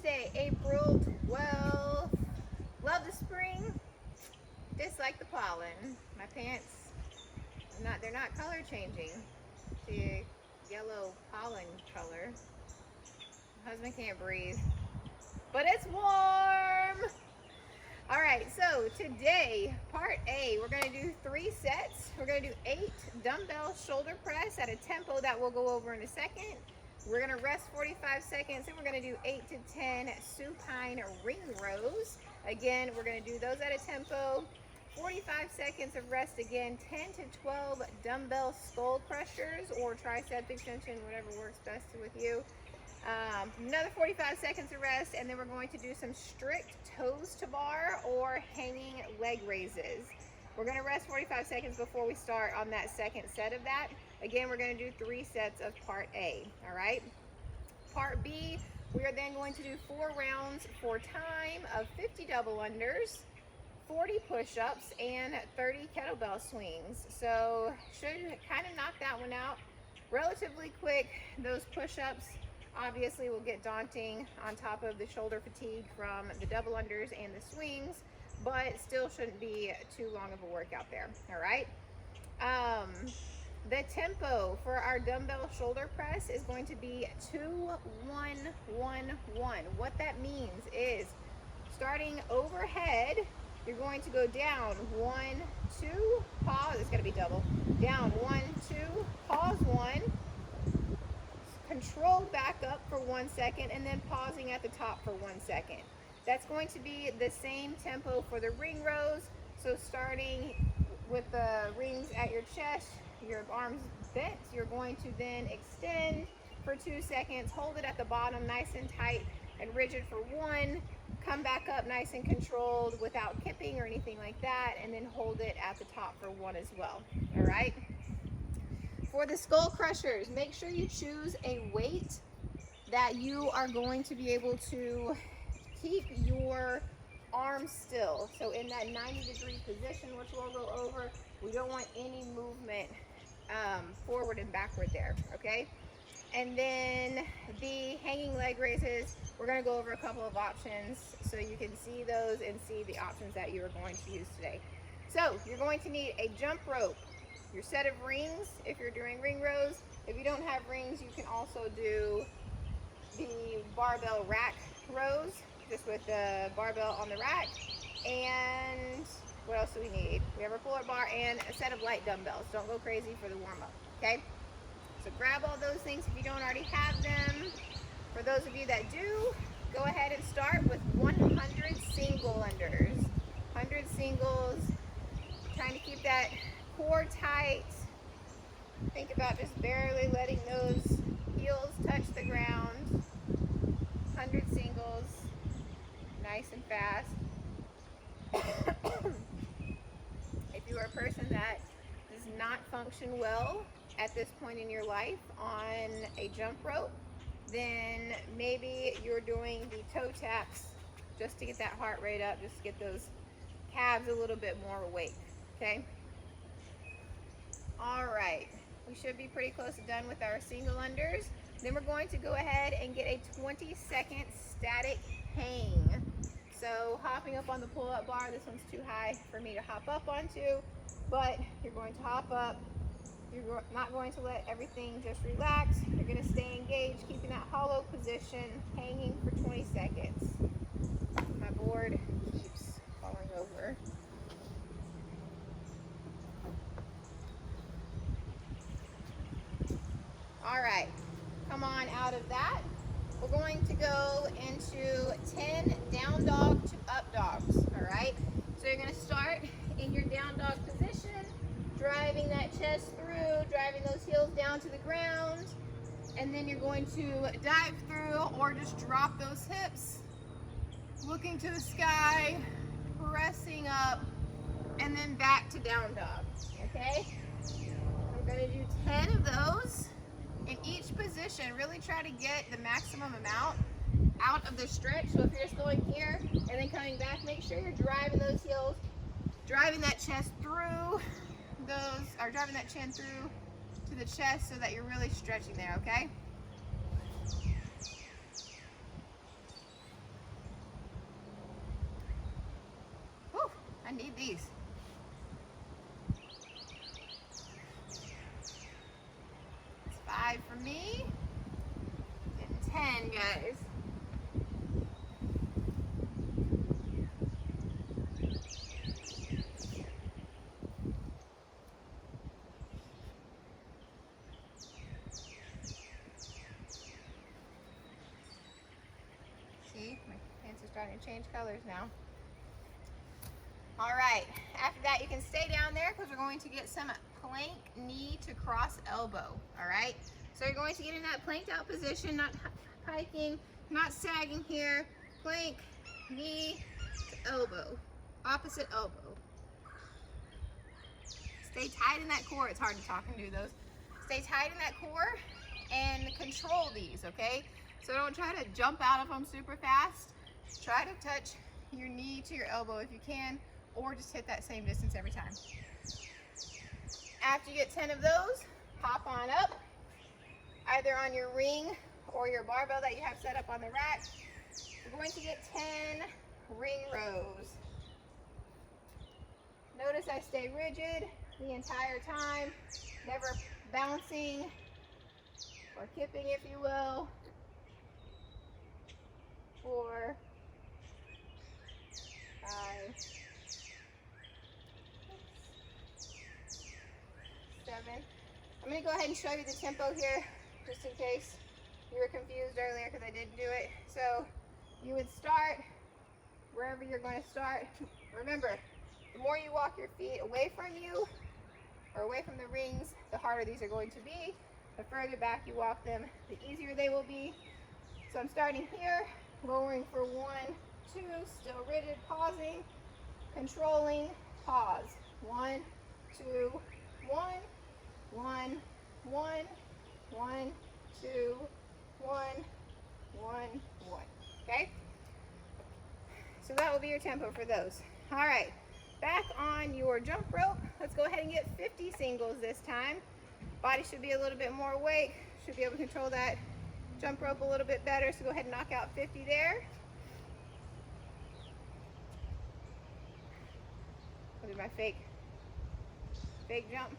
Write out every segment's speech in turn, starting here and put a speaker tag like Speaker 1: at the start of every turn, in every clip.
Speaker 1: Wednesday, April 12th. Love the spring, dislike the pollen. My pants, they're not color changing to yellow pollen color. My husband can't breathe, but it's warm. All right, so today, part A, we're gonna do 3 sets. We're gonna do 8 dumbbell shoulder press at a tempo that we'll go over in a second. We're gonna rest 45 seconds, and we're gonna do 8 to 10 supine ring rows. Again, we're gonna do those at a tempo. 45 seconds of rest again, 10 to 12 dumbbell skull crushers or tricep extension, whatever works best with you. Another 45 seconds of rest, and then we're going to do some strict toes to bar or hanging leg raises. We're going to rest 45 seconds before we start on that second set of that. Again, we're going to do 3 sets of part A, all right? Part B, we are then going to do 4 rounds for time of 50 double unders, 40 push-ups, and 30 kettlebell swings. So should kind of knock that one out relatively quick. Those push-ups obviously will get daunting on top of the shoulder fatigue from the double unders and the swings, but still shouldn't be too long of a workout there, all right? The tempo for our dumbbell shoulder press is going to be 2-1-1-1. What that means is starting overhead, you're going to go down 1, 2, pause, it's gonna be double. Down 1, 2, pause 1, control back up for 1 second, and then pausing at the top for 1 second. That's going to be the same tempo for the ring rows. So starting with the rings at your chest, your arms bent, you're going to then extend for 2 seconds, hold it at the bottom nice and tight and rigid for 1, come back up nice and controlled without kipping or anything like that, and then hold it at the top for 1 as well, all right? For the skull crushers, make sure you choose a weight that you are going to be able to keep your arms still. So in that 90-degree position, which we'll go over, we don't want any movement forward and backward there, okay? And then the hanging leg raises, we're gonna go over a couple of options so you can see those and see the options that you are going to use today. So you're going to need a jump rope, your set of rings if you're doing ring rows. If you don't have rings, you can also do the barbell rack rows, just with the barbell on the rack. And what else do we need? We have our pull-up bar and a set of light dumbbells. Don't go crazy for the warm-up, okay? So grab all those things if you don't already have them. For those of you that do, go ahead and start with 100 single unders. 100 singles, trying to keep that core tight. Think about just barely letting those heels touch the ground. 100 singles, nice and fast. If you are a person that does not function well at this point in your life on a jump rope, then maybe you're doing the toe taps just to get that heart rate up, just to get those calves a little bit more awake, okay? All right, we should be pretty close to done with our single unders. Then we're going to go ahead and get a 20-second static hang. So hopping up on the pull-up bar, this one's too high for me to hop up onto, but you're going to hop up. You're not going to let everything just relax. You're going to stay engaged, keeping that hollow position, hanging for 20 seconds. My board keeps falling over. All right, come on out of that. We're going to go into 10 down dog to up dogs, all right? So you're gonna start in your down dog position, driving that chest through, driving those heels down to the ground, and then you're going to dive through or just drop those hips, looking to the sky, pressing up, and then back to down dog, okay? I'm gonna do 10 of those. In each position, really try to get the maximum amount out of the stretch. So if you're just going here and then coming back, make sure you're driving those heels, driving that chest through those, or driving that chin through to the chest so that you're really stretching there, okay? need these. It's 5 for me. And 10, guys. See, my pants are starting to change colors now. All right, after that you can stay down there because we're going to get some plank knee to cross elbow, all right? So you're going to get in that planked out position, not hiking, not sagging here. Plank, knee to elbow, opposite elbow. Stay tight in that core. It's hard to talk and do those. Stay tight in that core and control these, okay? So don't try to jump out of them super fast. Try to touch your knee to your elbow if you can, or just hit that same distance every time. After you get 10 of those, hop on up, either on your ring or your barbell that you have set up on the rack. We're going to get 10 ring rows. Notice I stay rigid the entire time, never bouncing or kipping, if you will. 4, 5, 7. I'm going to go ahead and show you the tempo here, just in case you were confused earlier because I didn't do it. So you would start wherever you're going to start. Remember, the more you walk your feet away from you or away from the rings, the harder these are going to be. The further back you walk them, the easier they will be. So I'm starting here, lowering for 1, 2, still rigid, pausing, controlling, pause. 1, 2, 1, 1, 1, 1, 2, 1, 1, 1. Okay? So that will be your tempo for those. All right, back on your jump rope. Let's go ahead and get 50 singles this time. Body should be a little bit more awake, should be able to control that jump rope a little bit better, so go ahead and knock out 50 there. What is my fake jump?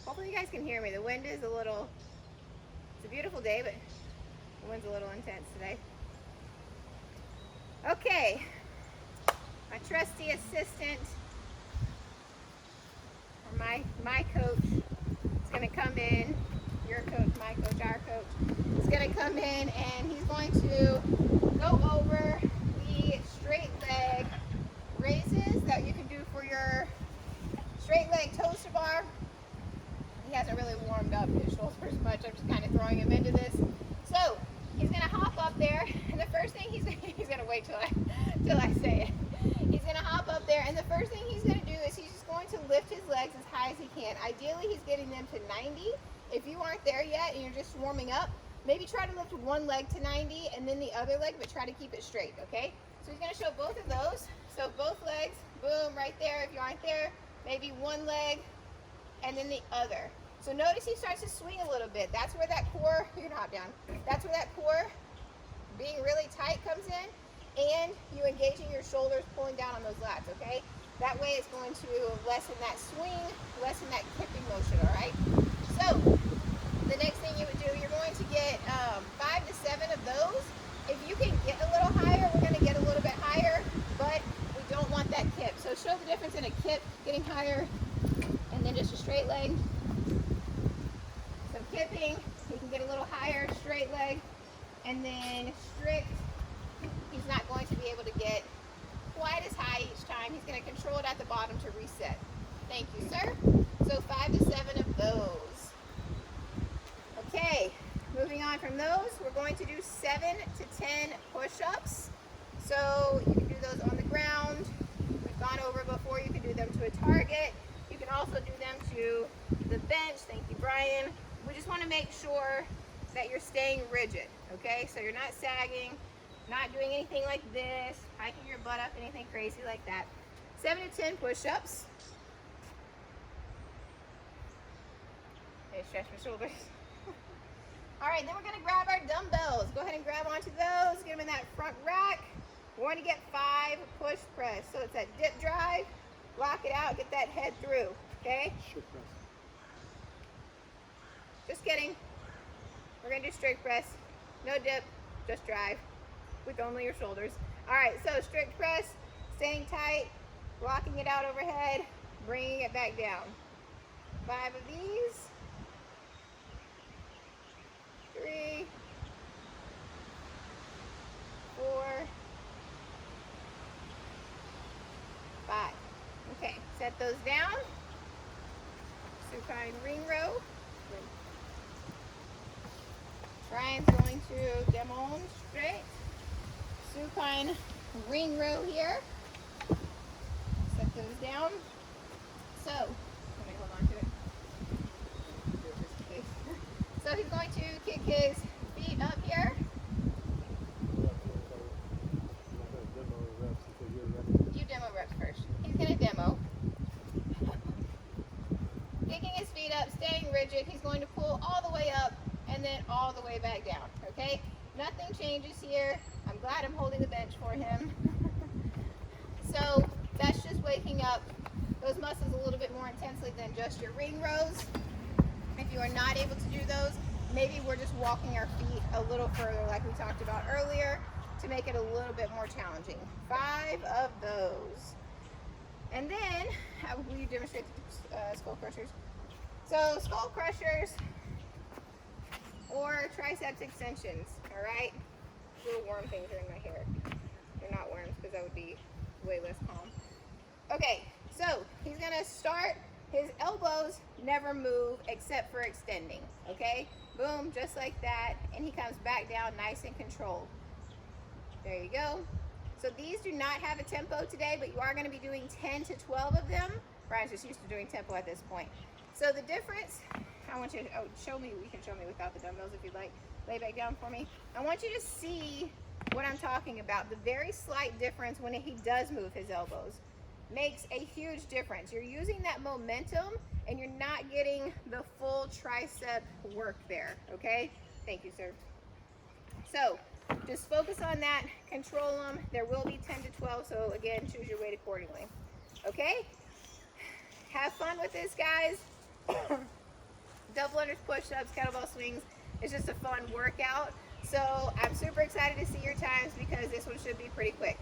Speaker 1: Hopefully you guys can hear me. The wind is it's a beautiful day, but the wind's a little intense today. Okay, my trusty assistant, or my coach, is going to come in. Your coach, my coach, our coach, is going to come in, and he's going to go over the straight leg raises that you can do for your straight leg toes to bar. He hasn't really warmed up his shoulders much. I'm just kind of throwing him into this. So he's going to hop up there, and the first thing he's going to wait till I say it. He's going to hop up there, and the first thing he's going to do is he's just going to lift his legs as high as he can. Ideally, he's getting them to 90. If you aren't there yet and you're just warming up, maybe try to lift one leg to 90 and then the other leg, but try to keep it straight, okay? So he's going to show both of those. So both legs, boom, right there. If you aren't there, maybe one leg and then the other. So notice he starts to swing a little bit. That's where that core, you're not down. That's where that core being really tight comes in, and you engaging your shoulders, pulling down on those lats, okay? That way it's going to lessen that swing, lessen that kipping motion, all right? So the next thing you would do, you're going to get 5 to 7 of those. If you can get a little higher, we're going to get a little bit higher, but we don't want that kip. So show the difference in a kip, getting higher, and then just a straight leg. So kipping, you can get a little higher, straight leg, and then strict, he's not going to be able to get quite as high each time. He's going to control it at the bottom to reset. Thank you, sir. So 5 to 7 of those. Okay, moving on from those, we're going to do 7 to 10 push-ups. So you can do those on the ground. We've gone over before, you can do them to a target. You can also do them to the bench. Thank you, Brian. We just want to make sure that you're staying rigid, okay? So you're not sagging, not doing anything like this, hiking your butt up, anything crazy like that. 7 to 10 push-ups. Okay, stretch my shoulders. All right, then we're gonna grab our dumbbells. Go ahead and grab onto those, get them in that front rack. We want to get 5 push press. So it's that dip drive, lock it out, get that head through, okay?
Speaker 2: Strict press.
Speaker 1: Just kidding. We're going to do strict press. No dip, just drive with only your shoulders. All right, so strict press, staying tight, locking it out overhead, bringing it back down. 5 of these. 3, 4, 5. Okay, set those down. Supine ring row. Ryan's going to demonstrate supine ring row here. Set those down. So, let me hold on to it. So he's going to kick his feet up here. You demo reps first. He's going to demo. Kicking his feet up, staying rigid. He's going to pull all the way up and then all the way back down, okay? Nothing changes here. I'm glad I'm holding the bench for him. So that's just waking up those muscles a little bit more intensely than just your ring rows. If you are not able to do those, maybe we're just walking our feet a little further like we talked about earlier to make it a little bit more challenging. 5 of those. And then, will you demonstrate the skull crushers? So skull crushers or triceps extensions, all right? Little worm things are in my hair. They're not worms because that would be way less calm. Okay, so he's gonna start, his elbows never move except for extending, okay? Boom, just like that, and he comes back down nice and controlled. There you go. So these do not have a tempo today, but you are gonna be doing 10 to 12 of them. Brian's just used to doing tempo at this point. So the difference, I want you to, show me, you can show me without the dumbbells if you'd like. Lay back down for me. I want you to see what I'm talking about. The very slight difference when he does move his elbows makes a huge difference. You're using that momentum and you're not getting the full tricep work there, okay? Thank you, sir. So just focus on that, control them. There will be 10 to 12, so again, choose your weight accordingly, okay? Have fun with this, guys. Double unders, push-ups, kettlebell swings. It's just a fun workout. So I'm super excited to see your times because this one should be pretty quick.